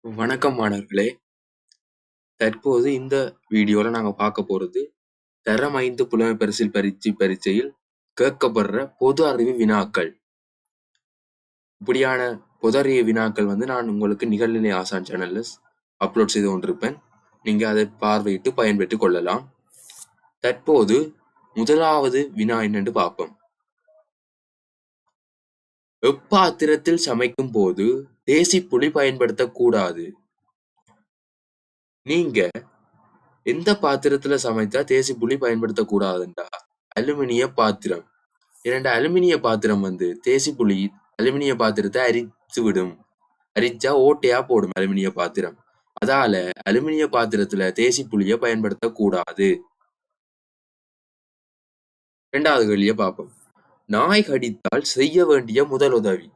வணக்கம் மாணவர்களே. தற்போது இந்த வீடியோல நாங்க பார்க்க போறது தரம் 5 புலமை பரிசில் பரீட்சையில் கேட்கப்படுற பொது அறிவு வினாக்கள். இப்படியான பொது அறிவு வினாக்கள் நான் உங்களுக்கு நிகழ்நிலை ஆசான் சேனல்ல அப்லோட் செய்து கொண்டிருப்பேன். நீங்க அதை பார்வையிட்டு பயன்பெற்றுக் கொள்ளலாம். தற்போது முதலாவது வினா என்னென்று பார்ப்போம். எப்பாத்திரத்தில் சமைக்கும் போது தேசிப்புளி பயன்படுத்தக்கூடாது? நீங்க எந்த பாத்திரத்துல சமைத்தா தேசிப்புளி பயன்படுத்தக்கூடாதுண்டா? அலுமினிய பாத்திரம். இரண்டு அலுமினிய பாத்திரம் தேசிப்புளி அலுமினிய பாத்திரத்தை அரித்து விடும். அரிச்சா ஓட்டையா போடும் அலுமினிய பாத்திரம். அதால அலுமினிய பாத்திரத்துல தேசிப்புளிய பயன்படுத்தக்கூடாது. இரண்டாவது கேள்வியை பார்ப்போம். நாய் கடித்தால் செய்ய வேண்டிய முதலுதவி.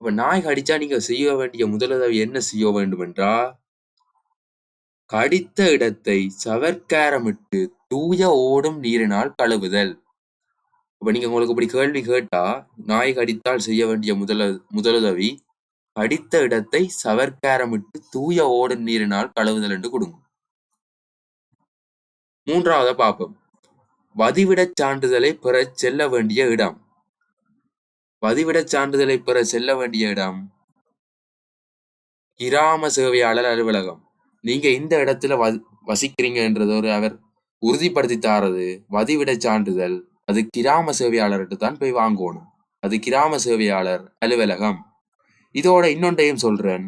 இப்ப நாய் கடிச்சா நீங்க செய்ய வேண்டிய முதலுதவி என்ன செய்ய வேண்டும் என்றா, கடித்த இடத்தை சவர்க்காரமிட்டு தூய ஓடும் நீரினால் கழுவுதல். இப்ப நீங்க உங்களுக்கு இப்படி கேள்வி கேட்டா, நாய் கடித்தால் செய்ய வேண்டிய முதலுதவி கடித்த இடத்தை சவர்க்காரமிட்டு தூய ஓடும் நீரினால் கழுவுதல் என்று கொடுங்க. மூன்றாவது பார்ப்போம். வதிவிடச் சான்றிதழை பெற செல்ல வேண்டிய இடம். வதிவிடச் சான்றிதழை பெற செல்ல வேண்டிய இடம் கிராம சேவையாளர் அலுவலகம். நீங்க இந்த இடத்துல வசிக்கிறீங்கன்றது அவர் உறுதிப்படுத்தி தாரது வதிவிடச் சான்றிதழ். அது கிராம சேவையாளர்கிட்ட தான் போய் வாங்கணும். அது கிராம சேவையாளர் அலுவலகம். இதோட இன்னொன்றையும் சொல்றேன்.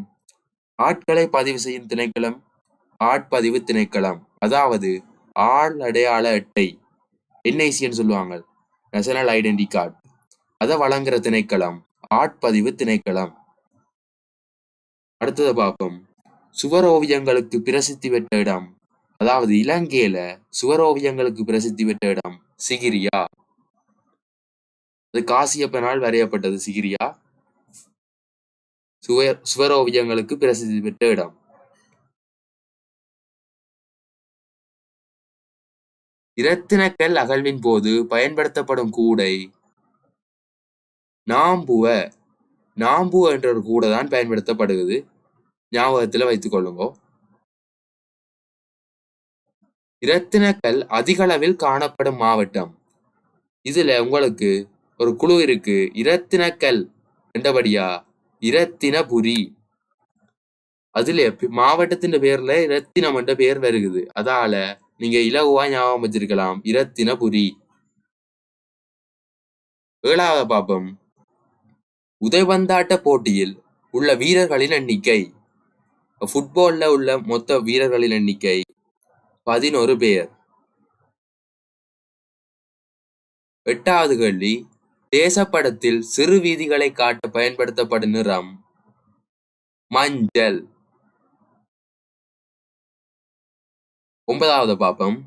ஆட்களை பதிவு செய்யும் திணைக்களம் ஆட்பதிவு திணைக்களம், அதாவது ஆள் அடையாள அட்டை, என்ஐசின்னு சொல்லுவாங்க, நேஷனல் ஐடென்டி கார்டு, அதை வழங்குற திணைக்களம் ஆட்பதிவு திணைக்களம். அடுத்ததை பார்ப்போம். சுவரோவியங்களுக்கு பிரசித்தி பெற்ற இடம், அதாவது இலங்கையில சுவரோவியங்களுக்கு பிரசித்தி பெற்ற இடம் சிகிரியா. அது காசியப்பனால் வரையப்பட்டது சிகிரியா. சுவரோவியங்களுக்கு பிரசித்தி பெற்ற இடம். இரத்தினக்கல் அகழ்வின் போது பயன்படுத்தப்படும் கூடை நாம்புவ. நாம்பு என்ற ஒரு கூடை தான் பயன்படுத்தப்படுகிறது. ஞாபகத்துல வைத்துக் கொள்ளுங்க. இரத்தினக்கல் அதிக அளவில் காணப்படும் மாவட்டம். இதுல உங்களுக்கு ஒரு குழு இருக்கு. இரத்தினக்கல் என்றபடியா இரத்தினபுரி. அதுல மாவட்டத்தின் பேர்ல இரத்தினம் என்ற பெயர் வருகிறது. அதால நீங்க இலகுவா ஞாபகம் வச்சிருக்கலாம், இரத்தினபுரி. ஏழாவது பாப்பம். உதைபந்தாட்ட போட்டியில் உள்ள வீரர்களின் எண்ணிக்கை. ஃபுட்பால்ல உள்ள மொத்த வீரர்களின் எண்ணிக்கை 11 பேர். எட்டாவது கேள்வி. தேசப்படத்தில் சிறு வீதிகளை காட்ட பயன்படுத்தப்படும் நிறம் மஞ்சள். ஒன்பதாவது பாப்பம்.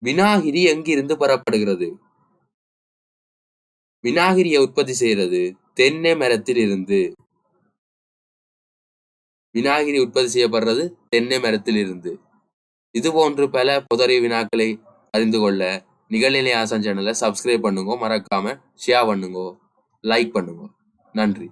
வினாகிரி எங்கிருந்து பெறப்படுகிறது? வினாகிரியை உற்பத்தி செய்யறது தென்னை மரத்தில் இருந்து. வினாகிரி உற்பத்தி செய்யப்படுறது தென்னை மரத்தில் இருந்து. இது போன்று பல பொதறிவு வினாக்களை அறிந்து கொள்ள நிகழ்நிலை ஆசான் சேனலை சப்ஸ்கிரைப் பண்ணுங்க. மறக்காம ஷேர் பண்ணுங்க, லைக் பண்ணுங்க. நன்றி.